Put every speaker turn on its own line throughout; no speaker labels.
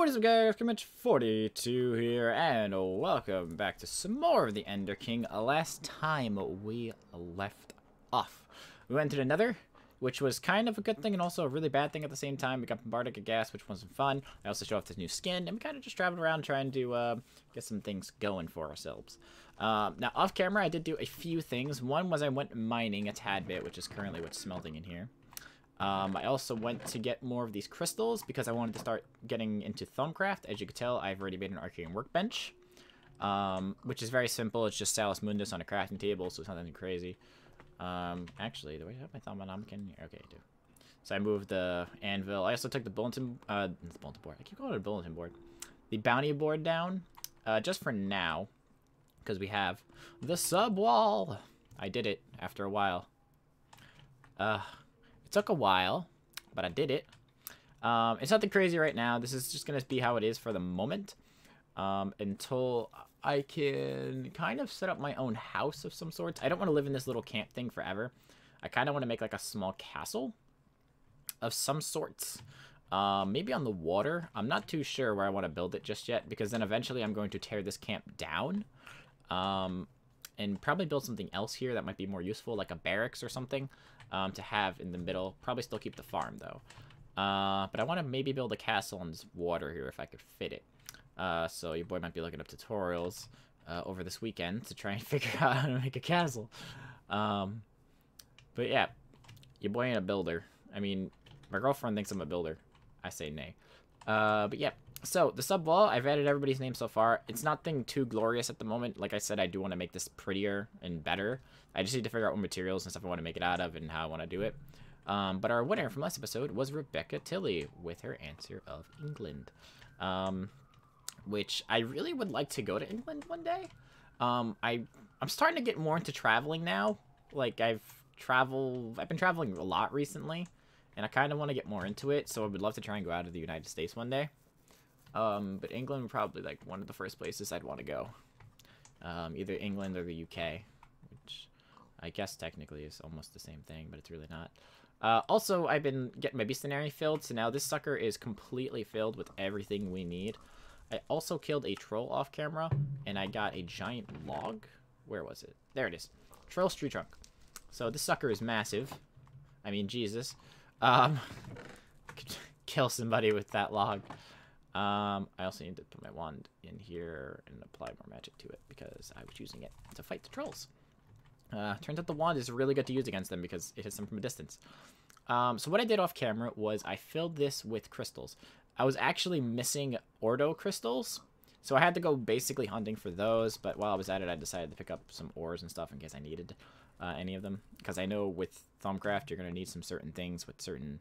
What is up, guys? Ep.42 here, and welcome back to some more of the Ender King. Last time we left off, we went to the Nether, which was kind of a good thing and also a really bad thing at the same time. We got bombarded with gas, which wasn't fun. I also showed off this new skin, and we kind of just traveled around trying to get some things going for ourselves. Now, off camera, I did do a few things. One was I went mining a tad bit, which is currently what's smelting in here. I also went to get more of these crystals because I wanted to start getting into Thalmcraft. As you can tell, I've already made an Arcane Workbench, which is very simple. It's just Salus Mundus on a crafting table, so it's not anything crazy. Actually, do I have my Thalmonomic in here? Okay, I do. So I moved the anvil. I also took the bulletin board. I keep calling it a bulletin board. The bounty board down, just for now, because we have the sub wall. I did it after a while. It took a while, but I did it. It's nothing crazy right now. This is just going to be how it is for the moment. Until I can kind of set up my own house of some sorts. I don't want to live in this little camp thing forever. I kind of want to make like a small castle of some sorts. Maybe on the water. I'm not too sure where I want to build it just yet, because then eventually I'm going to tear this camp down. And probably build something else here that might be more useful, like a barracks or something, to have in the middle. Probably still keep the farm, though. But I want to maybe build a castle on this water here if I could fit it. So your boy might be looking up tutorials over this weekend to try and figure out how to make a castle. But yeah, your boy ain't a builder. I mean, my girlfriend thinks I'm a builder. I say nay. But yeah. So, the sub wall, I've added everybody's name so far. It's nothing too glorious at the moment. Like I said, I do want to make this prettier and better. I just need to figure out what materials and stuff I want to make it out of and how I want to do it. But our winner from last episode was Rebecca Tilley with her answer of England. Which I really would like to go to England one day. I'm starting to get more into traveling now. Like, I've been traveling a lot recently. And I kind of want to get more into it. So I would love to try and go out of the United States one day. But England would probably like one of the first places I'd want to go. Either England or the UK, which I guess technically is almost the same thing, but it's really not. Also, I've been getting my bestiary filled, so now this sucker is completely filled with everything we need. I also killed a troll off camera, and I got a giant log. Where was it? There it is. Troll's tree trunk. So this sucker is massive. I mean, Jesus. Could kill somebody with that log. I also need to put my wand in here and apply more magic to it because I was using it to fight the trolls. Turns out the wand is really good to use against them because it hits them from a distance. So what I did off camera was I filled this with crystals. I was actually missing Ordo crystals, so I had to go basically hunting for those, but while I was at it, I decided to pick up some ores and stuff in case I needed any of them, because I know with Thalmcraft you're going to need some certain things with certain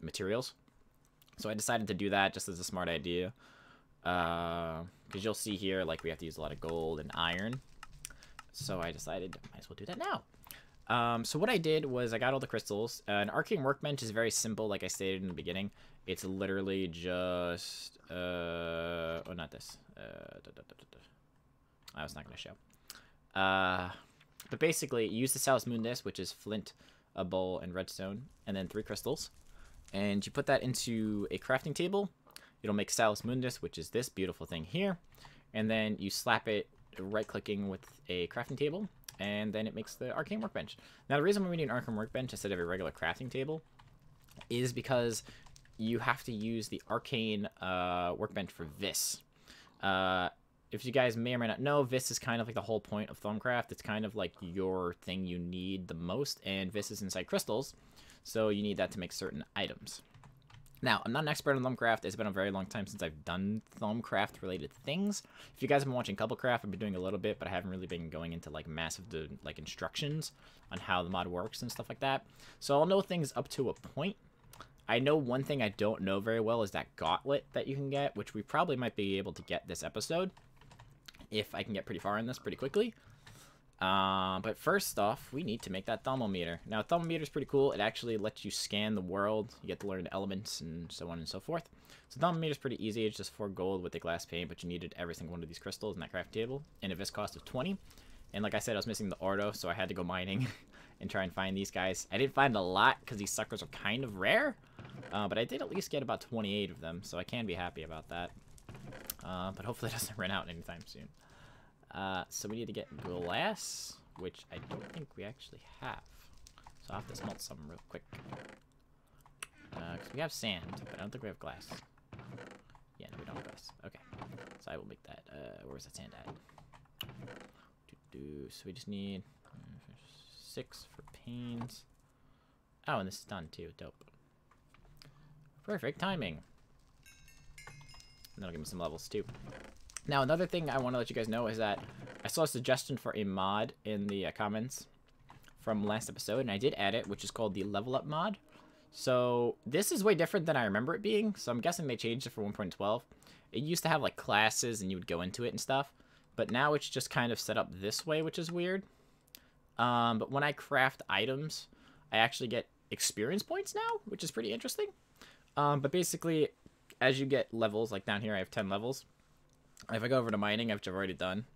materials. So I decided to do that just as a smart idea. Because you'll see here, like, we have to use a lot of gold and iron. So I decided, might as well do that now. So what I did was I got all the crystals. An Arcane Workbench is very simple, like I stated in the beginning. It's literally just... oh, not this. I was not going to show. But basically, you use the Salus Mundus, which is flint, a bowl, and redstone, and then 3 crystals. And you put that into a crafting table. It'll make Salus Mundus, which is this beautiful thing here. And then you slap it right-clicking with a crafting table, and then it makes the Arcane Workbench. Now, the reason why we need an Arcane Workbench instead of a regular crafting table is because you have to use the Arcane Workbench for this. If you guys may or may not know, Vis is kind of like the whole point of Thalmcraft. It's kind of like your thing you need the most, and Vis is inside crystals. So you need that to make certain items. Now, I'm not an expert on Thalmcraft. It's been a very long time since I've done Thalmcraft-related things. If you guys have been watching Couplecraft, I've been doing a little bit, but I haven't really been going into, like, massive, like, instructions on how the mod works and stuff like that. So I'll know things up to a point. I know one thing I don't know very well is that gauntlet that you can get, which we probably might be able to get this episode, if I can get pretty far in this pretty quickly. But first off, we need to make that thermometer. Now, a thermometer is pretty cool. It actually lets you scan the world. You get to learn the elements and so on and so forth. So thermometer is pretty easy. It's just 4 gold with a glass pane, but you needed every single one of these crystals in that craft table, and a vis cost of 20. And like I said, I was missing the Ordo, so I had to go mining and try and find these guys. I didn't find a lot because these suckers are kind of rare. But I did at least get about 28 of them, so I can be happy about that. But hopefully it doesn't run out anytime soon. So we need to get glass, which I don't think we actually have. So I'll have to smelt some real quick. Because we have sand, but I don't think we have glass. Yeah, no, we don't have glass. Okay. So I will make that. Where's that sand at? So we just need 6 for panes. Oh, and this is done too. Dope. Perfect timing. And that'll give me some levels too. Now, another thing I want to let you guys know is that I saw a suggestion for a mod in the comments from last episode, and I did add it, which is called the Level Up mod. So this is way different than I remember it being, so I'm guessing they changed it for 1.12. It used to have like classes and you would go into it and stuff, but now it's just kind of set up this way, which is weird. But when I craft items, I actually get experience points now, which is pretty interesting. But basically, as you get levels, like down here I have 10 levels. If I go over to mining, which I've already done,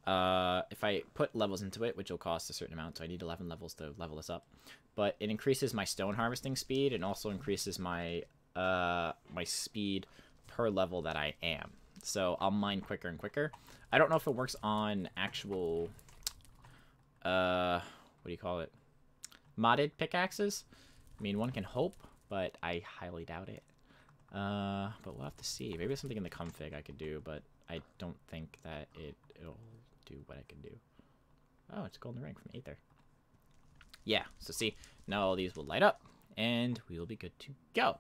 if I put levels into it, which will cost a certain amount, so I need 11 levels to level this up, but it increases my stone harvesting speed and also increases my my speed per level that I am. So I'll mine quicker and quicker. I don't know if it works on actual, what do you call it, modded pickaxes. I mean, one can hope, but I highly doubt it. But we'll have to see. Maybe there's something in the config I could do, but I don't think that it'll do what I can do. Oh, it's a golden ring from Aether. Yeah, so see, now all these will light up, and we will be good to go.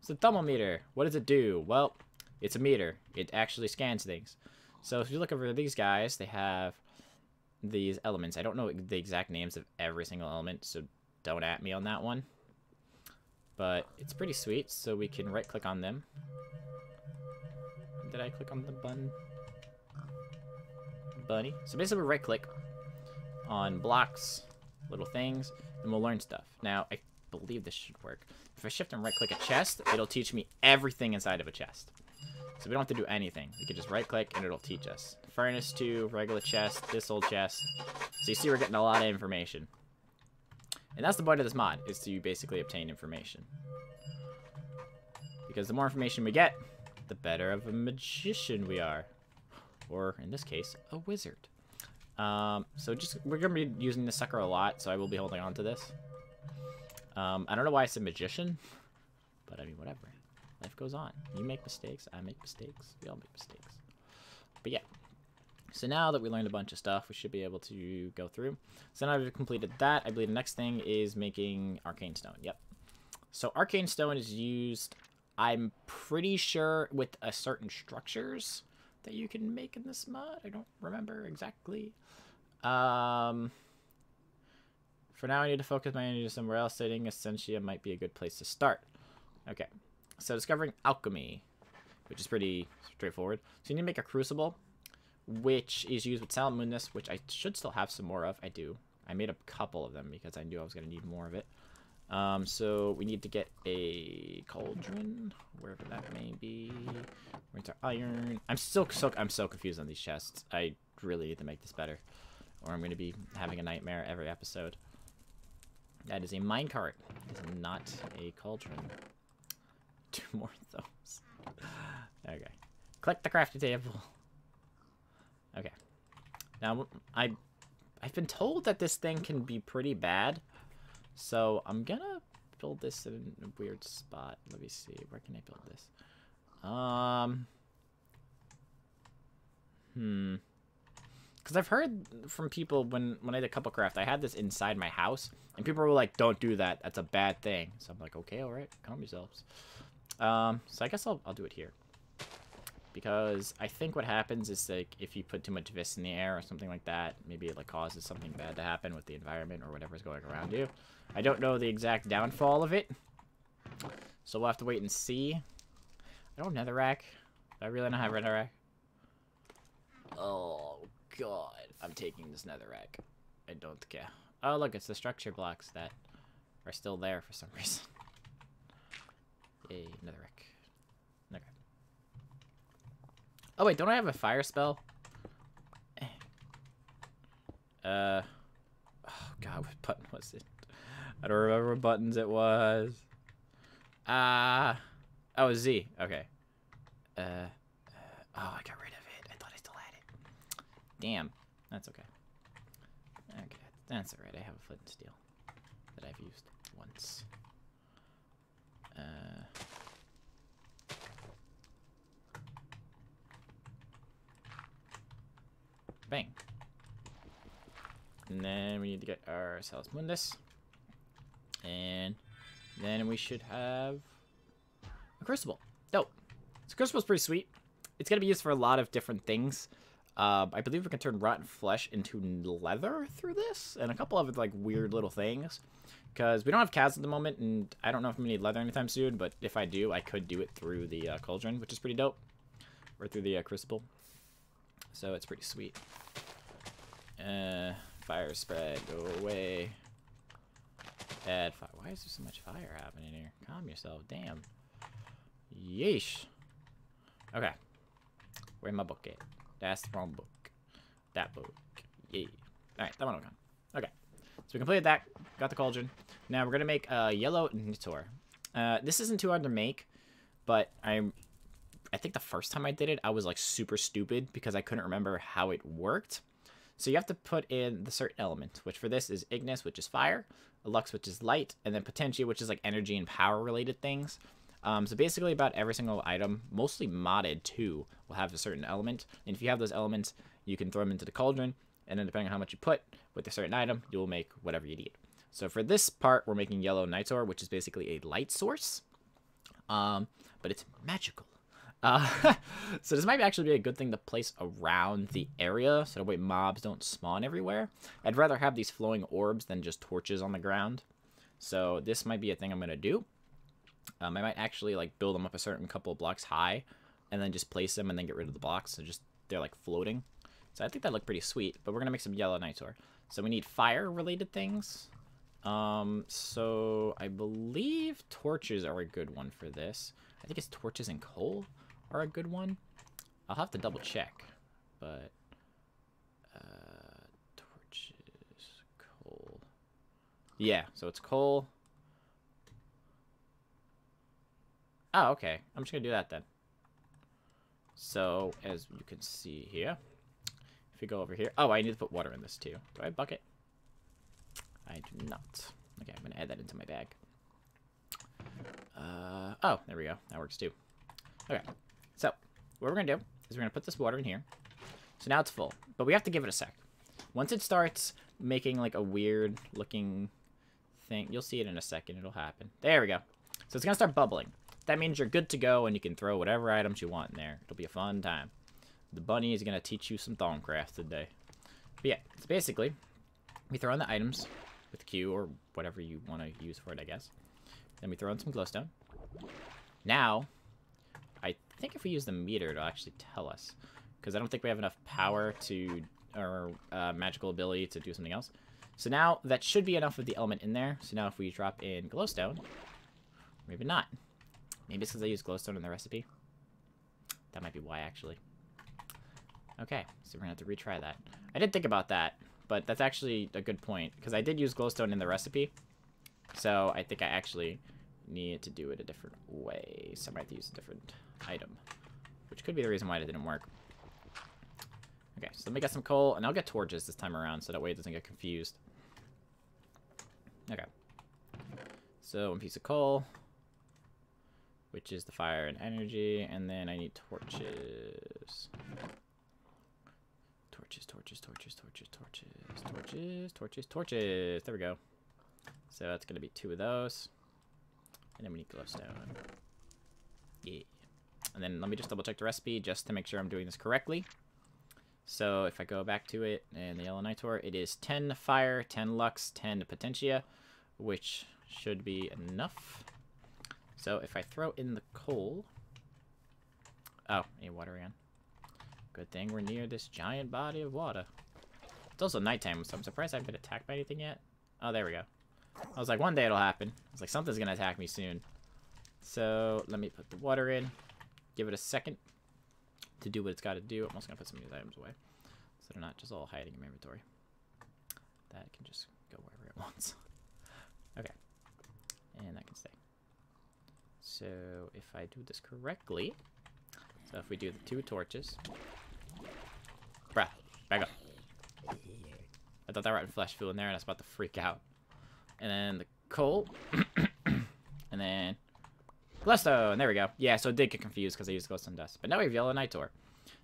So thermometer, what does it do? Well, it's a meter. It actually scans things. So if you look over these guys, they have these elements. I don't know the exact names of every single element, so don't at me on that one. But it's pretty sweet, so we can right-click on them. Did I click on the bunny? So basically, we right-click on blocks, little things, and we'll learn stuff. Now, I believe this should work. If I shift and right-click a chest, it'll teach me everything inside of a chest. So we don't have to do anything. We can just right-click, and it'll teach us. Furnace 2, regular chest, this old chest. So you see we're getting a lot of information. And that's the point of this mod, is to basically obtain information. Because the more information we get, the better of a magician we are. Or, in this case, a wizard. So we're going to be using this sucker a lot, so I will be holding on to this. I don't know why I said magician, but I mean, whatever. Life goes on. You make mistakes, I make mistakes, we all make mistakes. But yeah. So now that we learned a bunch of stuff, we should be able to go through. So now we've completed that. I believe the next thing is making arcane stone. Yep. So arcane stone is used, I'm pretty sure, with certain structures that you can make in this mod. I don't remember exactly. For now, I need to focus my energy somewhere else. Studying Essentia might be a good place to start. Okay. So discovering alchemy, which is pretty straightforward. So you need to make a crucible, which is used with Thallium Ingots, which I should still have some more of. I do. I made a couple of them because I knew I was going to need more of it. So we need to get a cauldron, wherever that may be. Where's our iron? I'm so confused on these chests. I really need to make this better, or I'm going to be having a nightmare every episode. That is a minecart. It is not a cauldron. 2 more of those. Okay. Click the crafting table. Okay. Now, I've been told that this thing can be pretty bad, so I'm gonna build this in a weird spot. Let me see. Where can I build this? Because I've heard from people when I did Couple Craft, I had this inside my house, and people were like, "Don't do that. That's a bad thing." So I'm like, "Okay, all right, calm yourselves." So I guess I'll do it here. Because I think what happens is, like, if you put too much vis in the air or something like that, maybe it like causes something bad to happen with the environment or whatever's going around you. I don't know the exact downfall of it, so we'll have to wait and see. I don't have netherrack. Do I really not have netherrack? Oh god, I'm taking this netherrack. I don't care. Oh look, it's the structure blocks that are still there for some reason. Yay, netherrack. Okay. Oh wait, don't I have a fire spell? Oh god, what button was it? I don't remember what buttons it was. Oh, Z. Okay. Oh, I got rid of it. I thought I still had it. Damn. That's okay. Okay, that's alright. I have a flint and steel that I've used once. Bang. And then we need to get our Salus Mundus. And then we should have a Crucible. Dope. So Crucible's pretty sweet. It's going to be used for a lot of different things. I believe we can turn rotten flesh into leather through this. And a couple of like weird little things. Because we don't have cows at the moment. And I don't know if I'm going to need leather anytime soon. But if I do, I could do it through the Cauldron, which is pretty dope. Or through the Crucible. So it's pretty sweet. Fire spread, go away. Add fire. Why is there so much fire happening here? Calm yourself, damn. Yeesh. Okay. Where's my book at? That's the wrong book. That book. Yeah. Alright, that one will come. Okay. So we completed that. Got the Cauldron. Now we're gonna make a yellow Nitor. This isn't too hard to make, but I think the first time I did it, I was like super stupid because I couldn't remember how it worked. So you have to put in the certain element, which for this is Ignis, which is fire, Lux, which is light, and then Potentia, which is like energy and power related things. So basically about every single item, mostly modded too, will have a certain element. And if you have those elements, you can throw them into the Cauldron, and then depending on how much you put with a certain item, you will make whatever you need. So for this part, we're making yellow Nitor, which is basically a light source, but it's magical. So this might actually be a good thing to place around the area, so that way mobs don't spawn everywhere. I'd rather have these flowing orbs than just torches on the ground. So this might be a thing I'm going to do. I might actually like build them up a certain couple of blocks high, and then just place them and then get rid of the blocks, so just they're like floating. So I think that looked pretty sweet, but we're going to make some yellow Nitor. So we need fire-related things. So I believe torches are a good one for this. I think it's torches and coal are a good one. I'll have to double check, but torches, coal. Yeah, so it's coal. Oh, okay. I'm just gonna do that then. So as you can see here, if you go over here, oh, I need to put water in this too. Do I have a bucket? I do not. Okay, I'm gonna add that into my bag. Oh, there we go. That works too. Okay. So, what we're going to do is we're going to put this water in here. So now it's full. But we have to give it a sec. Once it starts making like a weird looking thing, you'll see it in a second. It'll happen. There we go. So it's going to start bubbling. That means you're good to go and you can throw whatever items you want in there. It'll be a fun time. The bunny is going to teach you some Thorncraft today. But yeah, it's basically, we throw in the items with Q or whatever you want to use for it, I guess. Then we throw in some glowstone. Now, I think if we use the meter, it'll actually tell us. Because I don't think we have enough power to, or magical ability to do something else. So now, that should be enough of the element in there. So now if we drop in glowstone, maybe not. Maybe it's because I used glowstone in the recipe. That might be why, actually. Okay, so we're going to have to retry that. I did think about that, but that's actually a good point. Because I did use glowstone in the recipe. So I think I actually need to do it a different way. So I might have to use a different item, which could be the reason why it didn't work. Okay, so let me get some coal, and I'll get torches this time around, so that way it doesn't get confused. Okay. So one piece of coal, which is the fire and energy, and then I need torches. Torches, torches, torches, torches, torches, torches, torches, torches. There we go. So that's going to be 2 of those. And then we need glowstone. Yeah. And then let me just double check the recipe just to make sure I'm doing this correctly. So if I go back to it and the yellow Nitor, it is 10 fire, 10 lux, 10 potentia, which should be enough. So if I throw in the coal... Oh, I need water again. Good thing we're near this giant body of water. It's also nighttime, so I'm surprised I haven't been attacked by anything yet. Oh, there we go. I was like, one day it'll happen. I was like, something's gonna attack me soon. So let me put the water in. Give it a second to do what it's got to do. I'm also gonna put some of these items away, so they're not just all hiding in my inventory. That can just go wherever it wants. Okay, and that can stay. So if I do this correctly, so if we do the 2 torches, bruh, back up. I thought that rotten flesh flew in there and I was about to freak out. And then the coal, and then glowstone. There we go. Yeah, so it did get confused because I used glowstone dust. But now we have yellow night ore.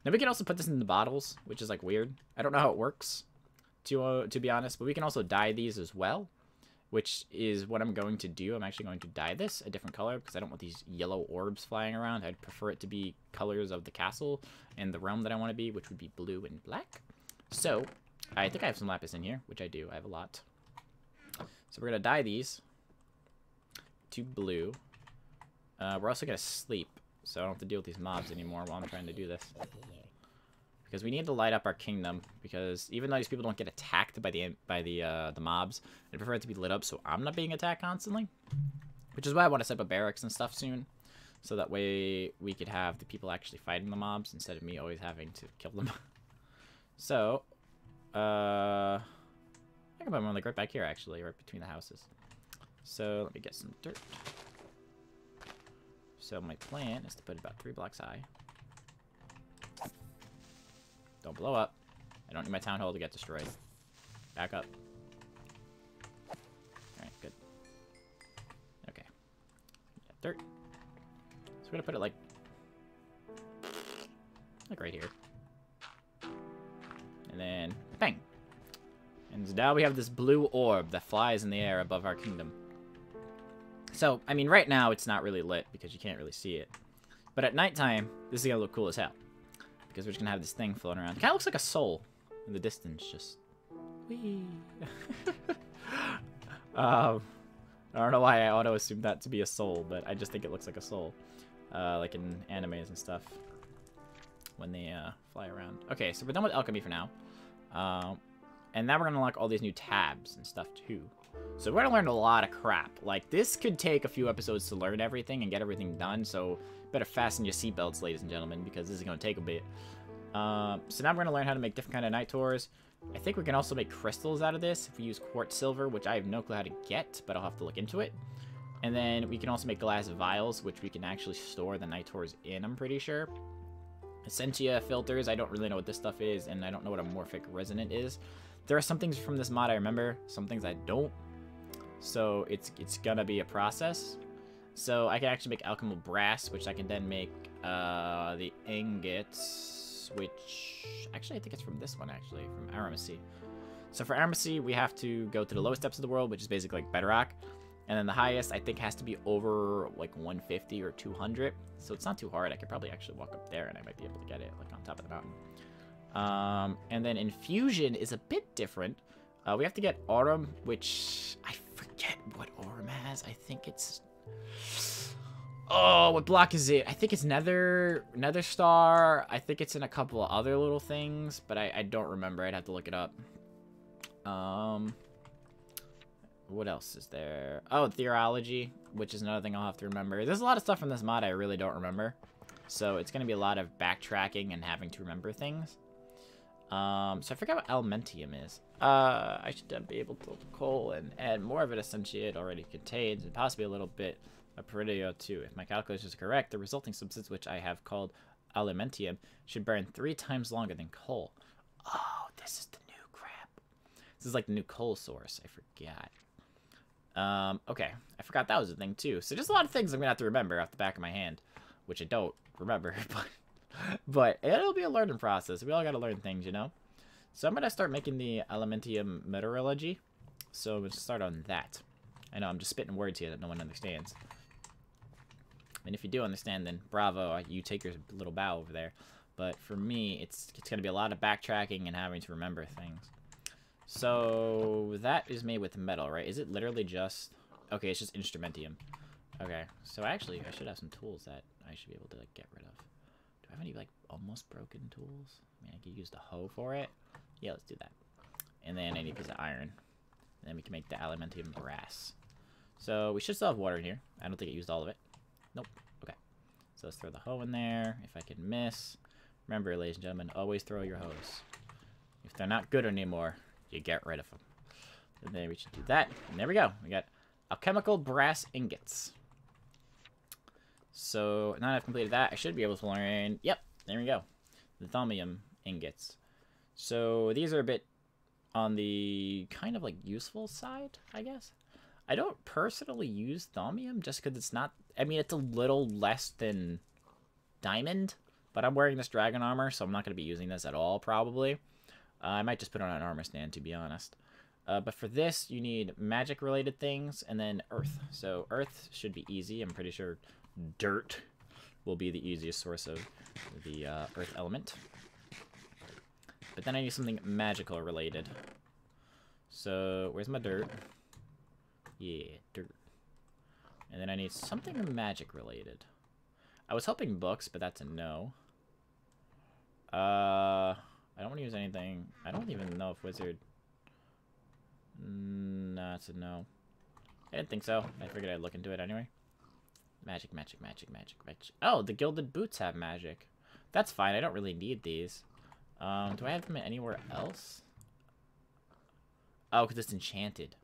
Now we can also put this in the bottles, which is like weird. I don't know how it works, to be honest. But we can also dye these as well, which is what I'm going to do. I'm actually going to dye this a different color because I don't want these yellow orbs flying around. I'd prefer it to be colors of the castle and the realm that I want to be, which would be blue and black. So I think I have some lapis in here, which I do. I have a lot. So we're going to dye these to blue. We're also going to sleep, so I don't have to deal with these mobs anymore while I'm trying to do this. Because we need to light up our kingdom, because even though these people don't get attacked by the mobs, I prefer it to be lit up so I'm not being attacked constantly. Which is why I want to set up barracks and stuff soon. So that way we could have the people actually fighting the mobs instead of me always having to kill them. So, I can put one like right back here actually, right between the houses. So let me get some dirt. So my plan is to put it about 3 blocks high. Don't blow up. I don't need my town hall to get destroyed. Back up. Alright, good. Okay. Got dirt. So we're gonna put it like right here. And then bang! And now we have this blue orb that flies in the air above our kingdom. So, I mean, right now it's not really lit because you can't really see it. But at nighttime, this is gonna look cool as hell. Because we're just gonna have this thing floating around. It kinda looks like a soul in the distance, just whee. I don't know why I auto-assumed that to be a soul, but I just think it looks like a soul. Like in animes and stuff. When they fly around. Okay, so we're done with alchemy for now. And now we're gonna unlock all these new tabs and stuff too. So we're gonna learn a lot of crap. Like, this could take a few episodes to learn everything and get everything done, so better fasten your seatbelts, ladies and gentlemen, because this is gonna take a bit. So now we're gonna learn how to make different kind of night tours. I think we can also make crystals out of this if we use quartz silver, which I have no clue how to get, but I'll have to look into it. And then we can also make glass vials, which we can actually store the night tours in, I'm pretty sure. Essentia filters, I don't really know what this stuff is, and I don't know what a morphic resonant is. There are some things from this mod I remember, some things I don't. So it's gonna be a process. So I can actually make alchemical brass, which I can then make the ingots, which actually I think it's from this one actually, from Aramacy. So for Aramacy, we have to go to the lowest depths of the world, which is basically like bedrock. And then the highest, I think, has to be over like 150 or 200. So it's not too hard. I could probably actually walk up there and I might be able to get it like on top of the mountain. And then infusion is a bit different. We have to get aurum, which I forget what aurum has. I think it's... Oh, what block is it? I think it's Nether Star. I think it's in a couple of other little things, but I don't remember. I'd have to look it up. What else is there? Oh, Theurology, which is another thing I'll have to remember. There's a lot of stuff from this mod I really don't remember. So it's going to be a lot of backtracking and having to remember things. So I forgot what Elementium is. I should be able to build coal and add more of it essentially it already contains, and possibly a little bit of Peridio too. If my calculations are correct, the resulting substance, which I have called Elementium, should burn 3 times longer than coal. Oh, this is the new crap. This is like the new coal source. I forgot. Okay. I forgot that was a thing too. So there's a lot of things I'm gonna have to remember off the back of my hand, which I don't remember, but it'll be a learning process. We all gotta learn things, you know? So I'm gonna start making the Elementium Metallurgy. So I'm gonna start on that. I know I'm just spitting words here that no one understands. And if you do understand, then bravo, you take your little bow over there. But for me, it's gonna be a lot of backtracking and having to remember things. So that is made with metal, right? Is it literally just... Okay, it's just instrumentium. Okay, so actually, I should have some tools that I should be able to like get rid of. Do I have any like almost broken tools? I mean, I could use the hoe for it. Yeah, let's do that. And then I need a piece of iron. And then we can make the Elementium brass. So we should still have water in here. I don't think it used all of it. Nope. Okay. So let's throw the hoe in there. If I can miss. Remember, ladies and gentlemen, always throw your hoes. If they're not good anymore, you get rid of them. And then we should do that. And there we go. We got alchemical brass ingots. So now that I've completed that, I should be able to learn, yep, there we go, the Thallium Ingots. So these are a bit on the kind of like useful side, I guess. I don't personally use Thallium just because it's not, I mean, it's a little less than diamond, but I'm wearing this dragon armor, so I'm not going to be using this at all, probably. I might just put it on an armor stand, to be honest. But for this, you need magic-related things, and then earth. So earth should be easy. I'm pretty sure dirt will be the easiest source of the earth element. But then I need something magical-related. So where's my dirt? Yeah, dirt. And then I need something magic-related. I was hoping books, but that's a no. I don't want to use anything. I don't even know if wizard... No, it's a no. I didn't think so. I figured I'd look into it anyway. Magic, magic, magic, magic, magic. Oh, the gilded boots have magic. That's fine. I don't really need these. Do I have them anywhere else? Oh, because it's enchanted.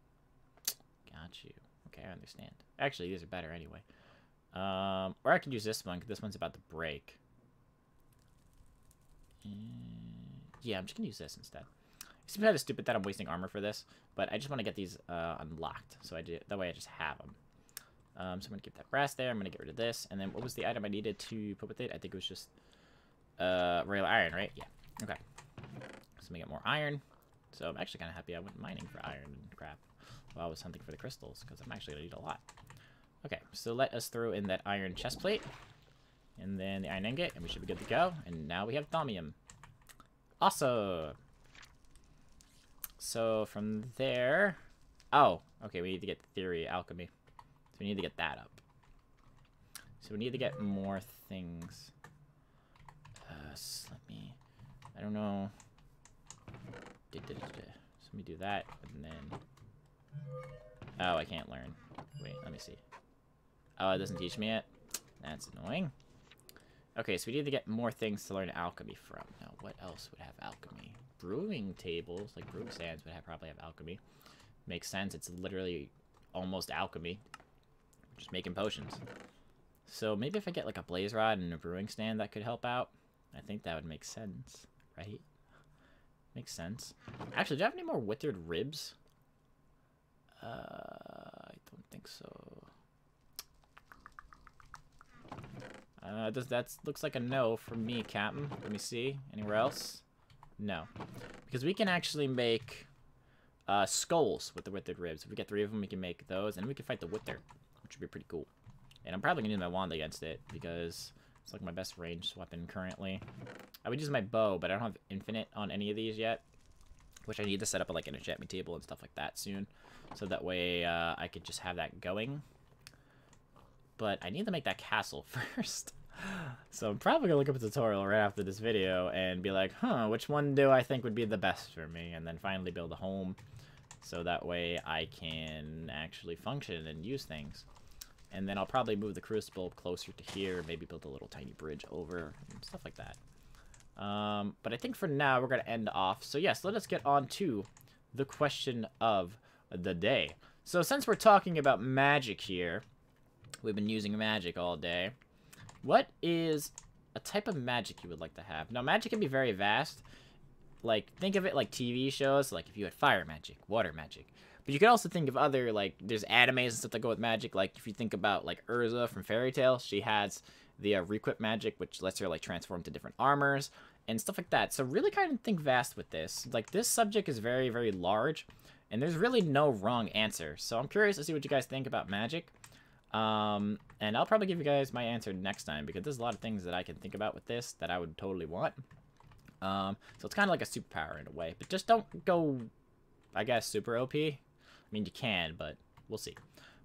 Got you. Okay, I understand. Actually, these are better anyway. Or I could use this one, because this one's about to break. Yeah, I'm just going to use this instead. It seems kind of stupid that I'm wasting armor for this, but I just want to get these unlocked, so that way I just have them. So I'm going to keep that brass there. I'm going to get rid of this, and then what was the item I needed to put with it? I think it was just regular iron, right? Yeah. Okay. So let me get more iron. So I'm actually kind of happy I went mining for iron and crap while I was hunting for the crystals, because I'm actually going to need a lot. Okay, so let us throw in that iron chest plate, and then the iron ingot, and we should be good to go. And now we have Thallium. Awesome! So from there... Oh, okay, we need to get theory alchemy. So we need to get that up. So we need to get more things. So let me... I don't know... So let me do that, and then... Oh, I can't learn. Wait, let me see. Oh, it doesn't teach me yet? That's annoying. Okay, so we need to get more things to learn alchemy from. Now, what else would have alchemy? Brewing tables, like brewing stands, would probably have alchemy. Makes sense. It's literally almost alchemy. Just making potions. So maybe if I get like a blaze rod and a brewing stand, that could help out. I think that would make sense, right? Makes sense. Actually, do you have any more withered ribs? I don't think so. That looks like a no from me, Captain. Let me see. Anywhere else? No. Because we can actually make skulls with the withered ribs. If we get 3 of them, we can make those, and we can fight the wither, which would be pretty cool. And I'm probably going to use my wand against it, because it's like my best ranged weapon currently. I would use my bow, but I don't have infinite on any of these yet, which I need to set up like an enchantment table and stuff like that soon, so that way I could just have that going. But I need to make that castle first. So I'm probably going to look up a tutorial right after this video and be like, huh, which one do I think would be the best for me? And then finally build a home, so that way I can actually function and use things. And then I'll probably move the Crucible closer to here, maybe build a little tiny bridge over, and stuff like that. But I think for now we're going to end off. So yes, let us get on to the question of the day. So since we're talking about magic here, we've been using magic all day. What is a type of magic you would like to have? Now, magic can be very vast. Like, think of it like TV shows. Like, if you had fire magic, water magic. But you could also think of other, like, there's animes and stuff that go with magic. Like, if you think about, like, Urza from Fairy Tail, she has the Requip magic, which lets her, like, transform to different armors and stuff like that. So really kind of think vast with this. Like, this subject is very, very large, and there's really no wrong answer. So I'm curious to see what you guys think about magic. And I'll probably give you guys my answer next time, because there's a lot of things that I can think about with this that I would totally want. So it's kind of like a superpower in a way, but just don't go, I guess, super OP. I mean, you can, but we'll see.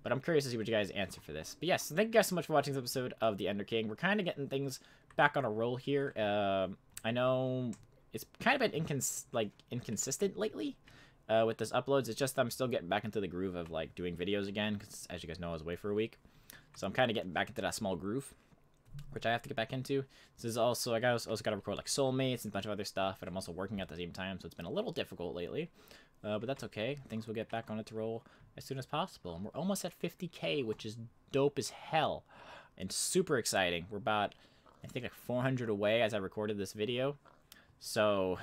But I'm curious to see what you guys answer for this. But yes, thank you guys so much for watching this episode of The Ender King. We're kind of getting things back on a roll here. I know it's kind of been inconsistent lately. With this uploads. It's just I'm still getting back into the groove of like doing videos again, because as you guys know I was away for a week, so I'm kind of getting back into that small groove, which I have to get back into. This is also I also got to record like soulmates and a bunch of other stuff, and I'm also working at the same time, so it's been a little difficult lately, but that's okay. Things will get back on its roll as soon as possible, and we're almost at 50K, which is dope as hell. and super exciting. We're about, I think, like 400 away as I recorded this video. So,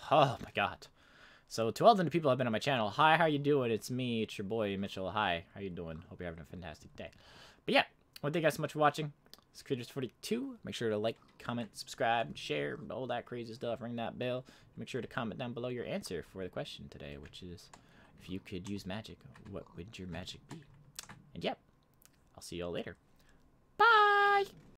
oh my god. So to all the new people who have been on my channel, hi, how you doing? It's me, it's your boy, Mitchell. Hi, how you doing? Hope you're having a fantastic day. But yeah, well, thank you guys so much for watching. It's Creators42. Make sure to like, comment, subscribe, share, all that crazy stuff. Ring that bell. Make sure to comment down below your answer for the question today, which is, if you could use magic, what would your magic be? And yeah, I'll see y'all later. Bye!